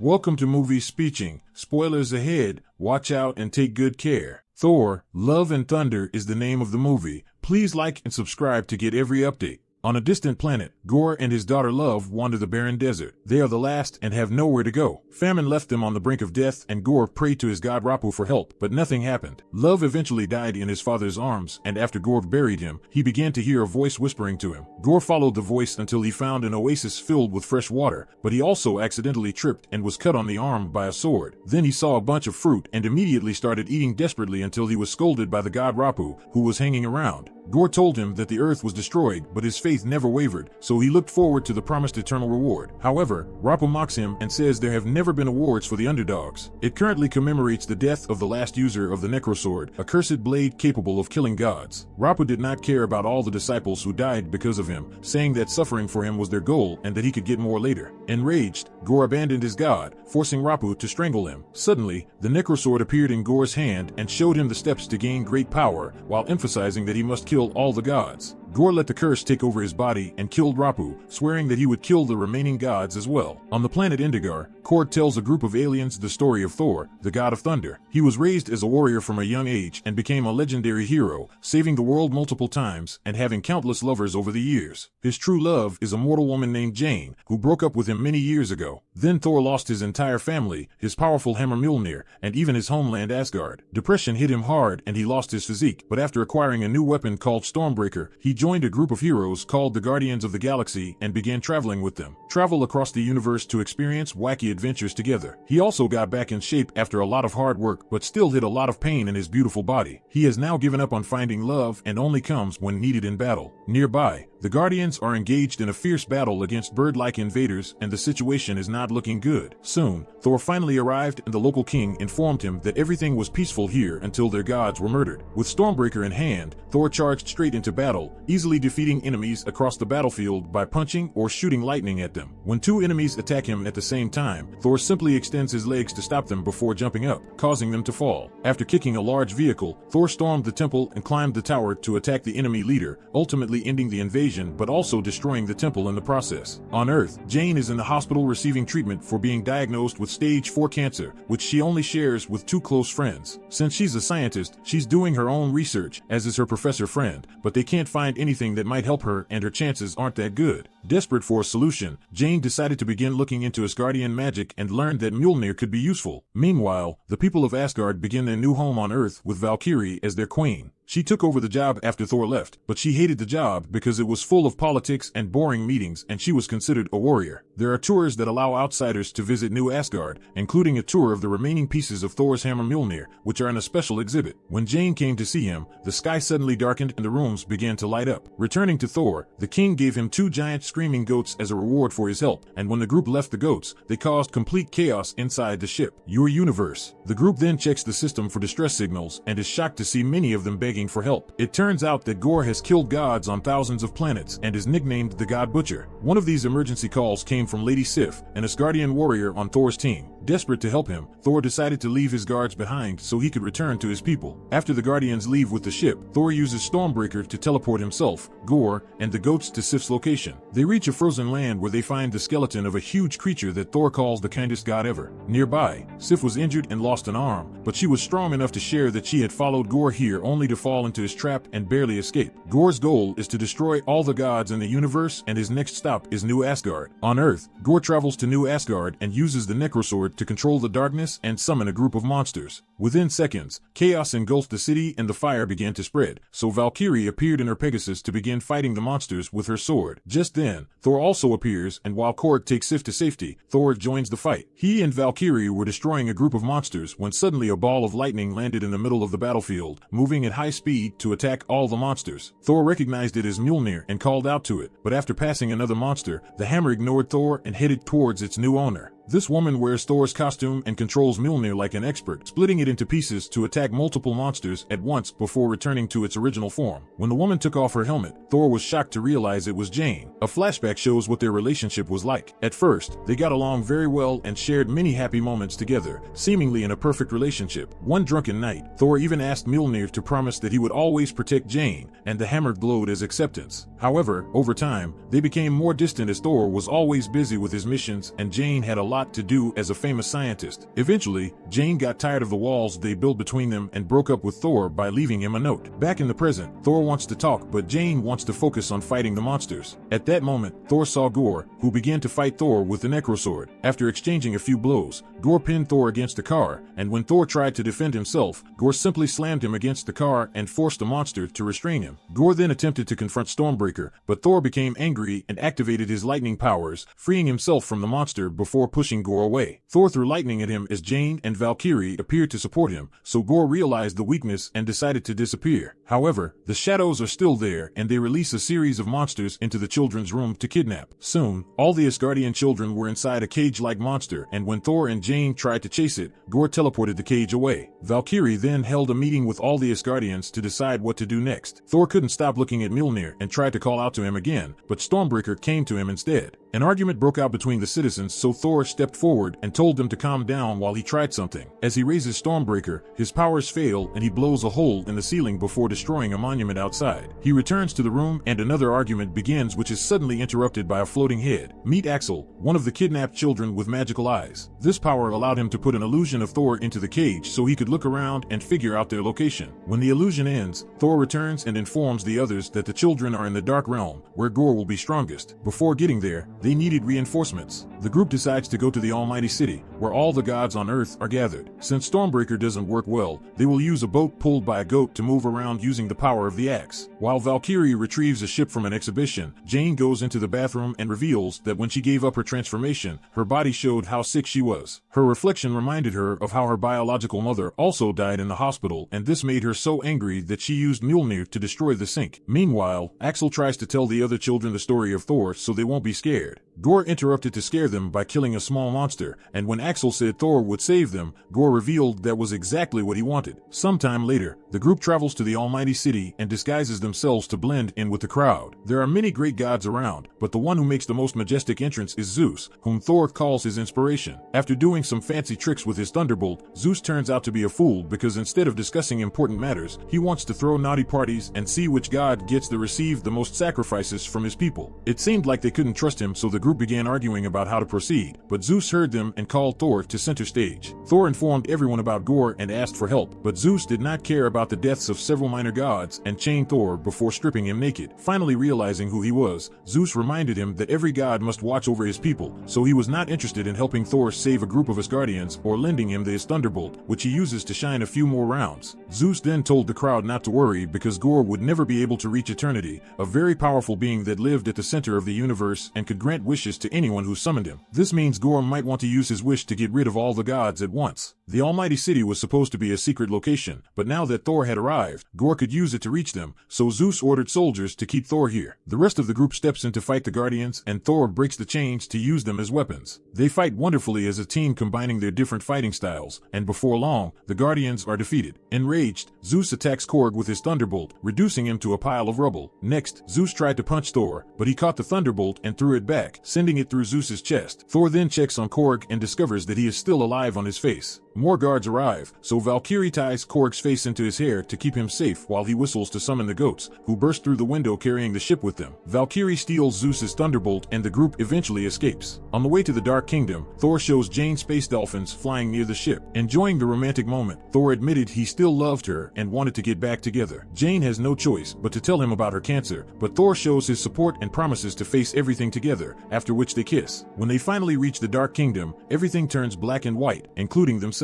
Welcome to Movie Speeching. Spoilers ahead, watch out and take good care. Thor, Love and Thunder is the name of the movie. Please like and subscribe to get every update. On a distant planet, Gorr and his daughter Love wander the barren desert. They are the last and have nowhere to go. Famine left them on the brink of death and Gorr prayed to his god Rapu for help, but nothing happened. Love eventually died in his father's arms, and after Gorr buried him, he began to hear a voice whispering to him. Gorr followed the voice until he found an oasis filled with fresh water, but he also accidentally tripped and was cut on the arm by a sword. Then he saw a bunch of fruit and immediately started eating desperately until he was scolded by the god Rapu, who was hanging around. Gorr told him that the earth was destroyed, but his faith never wavered, so he looked forward to the promised eternal reward. However, Rapu mocks him and says there have never been awards for the underdogs. It currently commemorates the death of the last user of the Necrosword, a cursed blade capable of killing gods. Rapu did not care about all the disciples who died because of him, saying that suffering for him was their goal and that he could get more later. Enraged, Gorr abandoned his god, forcing Rapu to strangle him. Suddenly, the Necrosword appeared in Gorr's hand and showed him the steps to gain great power, while emphasizing that he must kill all the gods. Gorr let the curse take over his body and killed Rapu, swearing that he would kill the remaining gods as well. On the planet Indigar, Korg tells a group of aliens the story of Thor, the god of thunder. He was raised as a warrior from a young age and became a legendary hero, saving the world multiple times and having countless lovers over the years. His true love is a mortal woman named Jane, who broke up with him many years ago. Then Thor lost his entire family, his powerful hammer Mjolnir, and even his homeland Asgard. Depression hit him hard and he lost his physique, but after acquiring a new weapon called Stormbreaker, he joined a group of heroes called the Guardians of the Galaxy and began traveling with them. Travel across the universe to experience wacky adventures together. He also got back in shape after a lot of hard work, but still hid a lot of pain in his beautiful body. He has now given up on finding love and only comes when needed in battle. Nearby, the Guardians are engaged in a fierce battle against bird-like invaders and the situation is not looking good. Soon, Thor finally arrived and the local king informed him that everything was peaceful here until their gods were murdered. With Stormbreaker in hand, Thor charged straight into battle, easily defeating enemies across the battlefield by punching or shooting lightning at them. When two enemies attack him at the same time, Thor simply extends his legs to stop them before jumping up, causing them to fall. After kicking a large vehicle, Thor stormed the temple and climbed the tower to attack the enemy leader, ultimately ending the invasion but also destroying the temple in the process. On Earth, Jane is in the hospital receiving treatment for being diagnosed with stage 4 cancer, which she only shares with two close friends. Since she's a scientist, she's doing her own research, as is her professor friend, but they can't find anything that might help her and her chances aren't that good. Desperate for a solution, Jane decided to begin looking into Asgardian magic and learned that Mjolnir could be useful. Meanwhile, the people of Asgard begin their new home on Earth with Valkyrie as their queen. She took over the job after Thor left, but she hated the job because it was full of politics and boring meetings and she was considered a warrior. There are tours that allow outsiders to visit New Asgard, including a tour of the remaining pieces of Thor's hammer Mjolnir, which are in a special exhibit. When Jane came to see him, the sky suddenly darkened and the rooms began to light up. Returning to Thor, the king gave him two giant screaming goats as a reward for his help, and when the group left the goats, they caused complete chaos inside the ship. Your universe. The group then checks the system for distress signals and is shocked to see many of them begging for help. It turns out that Gorr has killed gods on thousands of planets and is nicknamed the God Butcher. One of these emergency calls came from Lady Sif, an Asgardian warrior on Thor's team. Desperate to help him, Thor decided to leave his guards behind so he could return to his people. After the Guardians leave with the ship, Thor uses Stormbreaker to teleport himself, Gorr, and the goats to Sif's location. They reach a frozen land where they find the skeleton of a huge creature that Thor calls the kindest god ever. Nearby, Sif was injured and lost an arm, but she was strong enough to share that she had followed Gorr here only to fall into his trap and barely escape. Gorr's goal is to destroy all the gods in the universe and his next stop is New Asgard. On Earth, Gorr travels to New Asgard and uses the Necrosword to control the darkness and summon a group of monsters. Within seconds, chaos engulfed the city and the fire began to spread, so Valkyrie appeared in her Pegasus to begin fighting the monsters with her sword. Just then, Thor also appears and while Korg takes Sif to safety, Thor joins the fight. He and Valkyrie were destroying a group of monsters when suddenly a ball of lightning landed in the middle of the battlefield, moving at high speed to attack all the monsters. Thor recognized it as Mjolnir and called out to it, but after passing another monster, the hammer ignored Thor and headed towards its new owner. This woman wears Thor's costume and controls Mjolnir like an expert, splitting it into pieces to attack multiple monsters at once before returning to its original form. When the woman took off her helmet, Thor was shocked to realize it was Jane. A flashback shows what their relationship was like. At first, they got along very well and shared many happy moments together, seemingly in a perfect relationship. One drunken night, Thor even asked Mjolnir to promise that he would always protect Jane, and the hammer glowed as acceptance. However, over time, they became more distant as Thor was always busy with his missions and Jane had a lot lot to do as a famous scientist. Eventually, Jane got tired of the walls they built between them and broke up with Thor by leaving him a note. Back in the present, Thor wants to talk, but Jane wants to focus on fighting the monsters. At that moment, Thor saw Gore, who began to fight Thor with the Necrosword. After exchanging a few blows, Gore pinned Thor against the car, and when Thor tried to defend himself, Gore simply slammed him against the car and forced the monster to restrain him. Gore then attempted to confront Stormbreaker, but Thor became angry and activated his lightning powers, freeing himself from the monster before pushing Gore away. Thor threw lightning at him as Jane and Valkyrie appeared to support him, so Gore realized the weakness and decided to disappear. However, the shadows are still there, and they release a series of monsters into the children's room to kidnap. Soon, all the Asgardian children were inside a cage-like monster, and when Thor and Jane tried to chase it, Gore teleported the cage away. Valkyrie then held a meeting with all the Asgardians to decide what to do next. Thor couldn't stop looking at Mjolnir and tried to call out to him again, but Stormbreaker came to him instead. An argument broke out between the citizens, so Thor stepped forward and told them to calm down while he tried something. As he raises Stormbreaker, his powers fail and he blows a hole in the ceiling before destroying a monument outside. He returns to the room and another argument begins, which is suddenly interrupted by a floating head. Meet Axel, one of the kidnapped children with magical eyes. This power allowed him to put an illusion of Thor into the cage so he could look around and figure out their location. When the illusion ends, Thor returns and informs the others that the children are in the Dark Realm, where Gore will be strongest. Before getting there, they needed reinforcements. The group decides to go to the Almighty City, where all the gods on Earth are gathered. Since Stormbreaker doesn't work well, they will use a boat pulled by a goat to move around using the power of the axe. While Valkyrie retrieves a ship from an exhibition, Jane goes into the bathroom and reveals that when she gave up her transformation, her body showed how sick she was. Her reflection reminded her of how her biological mother also died in the hospital, and this made her so angry that she used Mjolnir to destroy the sink. Meanwhile, Axel tries to tell the other children the story of Thor so they won't be scared. Gore interrupted to scare them by killing a small monster, and when Axel said Thor would save them, Gore revealed that was exactly what he wanted. Sometime later, the group travels to the Almighty City and disguises themselves to blend in with the crowd. There are many great gods around, but the one who makes the most majestic entrance is Zeus, whom Thor calls his inspiration. After doing some fancy tricks with his thunderbolt, Zeus turns out to be a fool because instead of discussing important matters, he wants to throw naughty parties and see which god gets to receive the most sacrifices from his people. It seemed like they couldn't trust him, so the group began arguing about how to proceed, but Zeus heard them and called Thor to center stage. Thor informed everyone about Gore and asked for help, but Zeus did not care about the deaths of several minor gods and chained Thor before stripping him naked. Finally realizing who he was, Zeus reminded him that every god must watch over his people, so he was not interested in helping Thor save a group of Asgardians or lending him his thunderbolt, which he uses to shine a few more rounds. Zeus then told the crowd not to worry because Gore would never be able to reach eternity, a very powerful being that lived at the center of the universe and could grant wishes to anyone who summoned him. This means Gore might want to use his wish to get rid of all the gods at once. The Almighty City was supposed to be a secret location, but now that Thor had arrived, Gore could use it to reach them, so Zeus ordered soldiers to keep Thor here. The rest of the group steps in to fight the Guardians, and Thor breaks the chains to use them as weapons. They fight wonderfully as a team, combining their different fighting styles, and before long, the Guardians are defeated. Enraged, Zeus attacks Korg with his thunderbolt, reducing him to a pile of rubble. Next, Zeus tried to punch Thor, but he caught the thunderbolt and threw it back, sending it through Zeus's chest. Thor then checks on Korg and discovers that he is still alive on his face. More guards arrive, so Valkyrie ties Korg's face into his hair to keep him safe while he whistles to summon the goats, who burst through the window carrying the ship with them. Valkyrie steals Zeus's thunderbolt and the group eventually escapes. On the way to the Dark Kingdom, Thor shows Jane space dolphins flying near the ship. Enjoying the romantic moment, Thor admitted he still loved her and wanted to get back together. Jane has no choice but to tell him about her cancer, but Thor shows his support and promises to face everything together, after which they kiss. When they finally reach the Dark Kingdom, everything turns black and white, including themselves.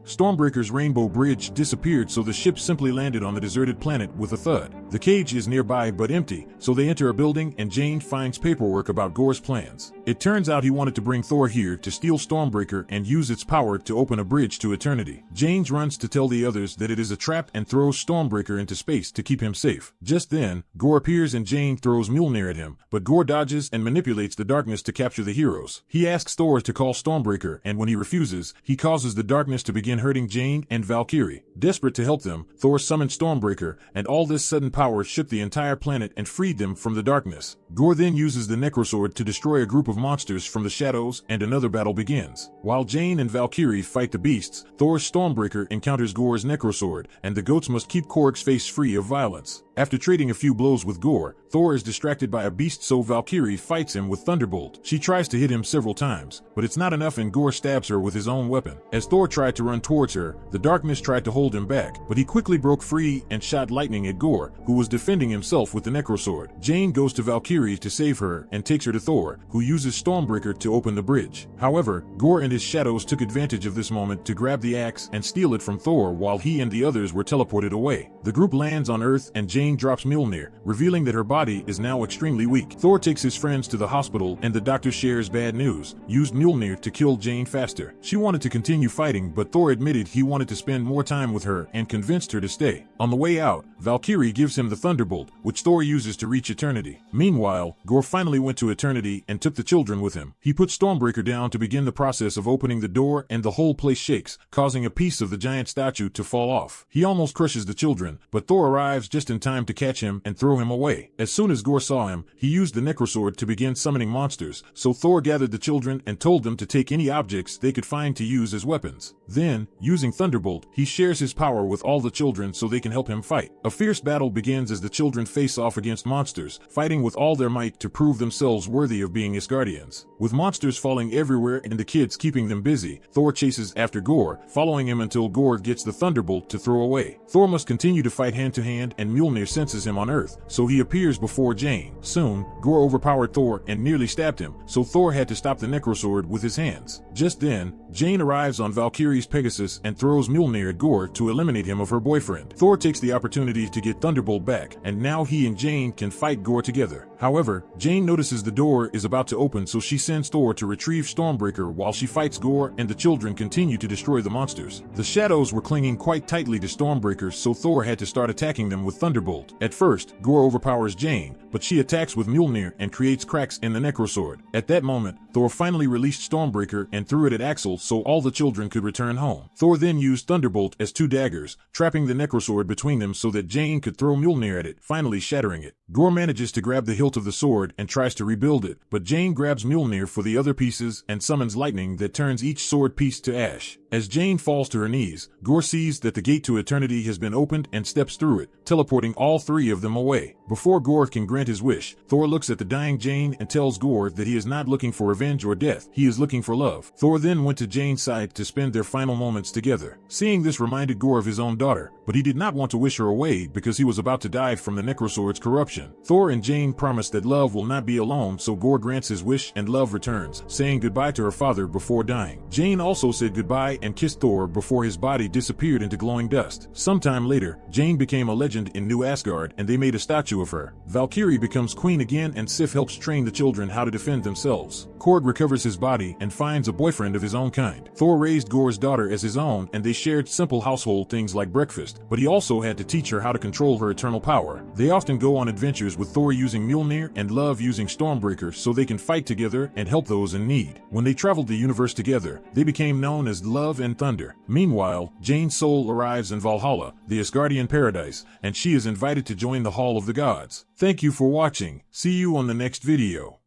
Stormbreaker's rainbow bridge disappeared, so the ship simply landed on the deserted planet with a thud. The cage is nearby but empty, so they enter a building and Jane finds paperwork about Gore's plans. It turns out he wanted to bring Thor here to steal Stormbreaker and use its power to open a bridge to eternity. Jane runs to tell the others that it is a trap and throws Stormbreaker into space to keep him safe. Just then, Gore appears and Jane throws Mjolnir at him, but Gore dodges and manipulates the darkness to capture the heroes. He asks Thor to call Stormbreaker, and when he refuses, he causes the darkness to begin hurting Jane and Valkyrie. Desperate to help them, Thor summoned Stormbreaker, and all this sudden power shook the entire planet and freed them from the darkness. Gore then uses the Necrosword to destroy a group of monsters from the shadows, and another battle begins. While Jane and Valkyrie fight the beasts, Thor's Stormbreaker encounters Gore's Necrosword, and the goats must keep Korg's face free of violence. After trading a few blows with Gore, Thor is distracted by a beast, so Valkyrie fights him with Thunderbolt. She tries to hit him several times, but it's not enough and Gore stabs her with his own weapon. As Thor tried to run towards her, the darkness tried to hold him back, but he quickly broke free and shot lightning at Gore, who was defending himself with the Necrosword. Jane goes to Valkyrie to save her and takes her to Thor, who uses Stormbreaker to open the bridge. However, Gore and his shadows took advantage of this moment to grab the axe and steal it from Thor while he and the others were teleported away. The group lands on Earth and Jane drops Mjolnir, revealing that her body is now extremely weak. Thor takes his friends to the hospital and the doctor shares bad news, used Mjolnir to kill Jane faster. She wanted to continue fighting, but Thor admitted he wanted to spend more time with her and convinced her to stay. On the way out, Valkyrie gives him the Thunderbolt, which Thor uses to reach Eternity. Meanwhile, Gore finally went to Eternity and took the children with him. He put Stormbreaker down to begin the process of opening the door, and the whole place shakes, causing a piece of the giant statue to fall off. He almost crushes the children, but Thor arrives just in time to catch him and throw him away. As soon as Gore saw him, he used the Necrosword to begin summoning monsters, so Thor gathered the children and told them to take any objects they could find to use as weapons. Then, using Thunderbolt, he shares his power with all the children so they can help him fight. A fierce battle begins as the children face off against monsters, fighting with all their might to prove themselves worthy of being Asgardians. With monsters falling everywhere and the kids keeping them busy, Thor chases after Gore, following him until Gore gets the Thunderbolt to throw away. Thor must continue to fight hand to hand, and Mjolnir senses him on Earth, so he appears before Jane. Soon, Gore overpowered Thor and nearly stabbed him, so Thor had to stop the Necrosword with his hands. Just then, Jane arrives on Valkyrie's Pegasus and throws Mjolnir at Gore to eliminate him of her boyfriend. Thor takes the opportunity to get Thunderbolt back, and now he and Jane can fight Gore together. However, Jane notices the door is about to open, so she sends Thor to retrieve Stormbreaker while she fights Gore, and the children continue to destroy the monsters. The shadows were clinging quite tightly to Stormbreaker, so Thor had to start attacking them with Thunderbolt. At first, Gore overpowers Jane, but she attacks with Mjolnir and creates cracks in the Necrosword. At that moment, Thor finally released Stormbreaker and threw it at Axel so all the children could return home. Thor then used Thunderbolt as two daggers, trapping the Necrosword between them so that Jane could throw Mjolnir at it, finally shattering it. Gore manages to grab the hilt of the sword and tries to rebuild it, but Jane grabs Mjolnir for the other pieces and summons lightning that turns each sword piece to ash. As Jane falls to her knees, Gore sees that the gate to Eternity has been opened and steps through it, teleporting all three of them away. Before Gore can grant his wish, Thor looks at the dying Jane and tells Gore that he is not looking for revenge or death, he is looking for love. Thor then went to Jane's side to spend their final moments together. Seeing this reminded Gore of his own daughter, but he did not want to wish her away because he was about to die from the Necrosword's corruption. Thor and Jane promise that love will not be alone, so Gore grants his wish and love returns, saying goodbye to her father before dying. Jane also said goodbye and kissed Thor before his body disappeared into glowing dust. Sometime later, Jane became a legend in New Asgard and they made a statue of her. Valkyrie becomes queen again and Sif helps train the children how to defend themselves. Korg recovers his body and finds a boyfriend of his own kind. Thor raised Gore's daughter as his own and they shared simple household things like breakfast, but he also had to teach her how to control her eternal power. They often go on adventures with Thor using Mjolnir and Love using Stormbreaker so they can fight together and help those in need. When they traveled the universe together, they became known as Love and Thunder. Meanwhile, Jane's soul arrives in Valhalla, the Asgardian paradise, and she is invited to join the Hall of the Gods. Thank you for watching. See you on the next video.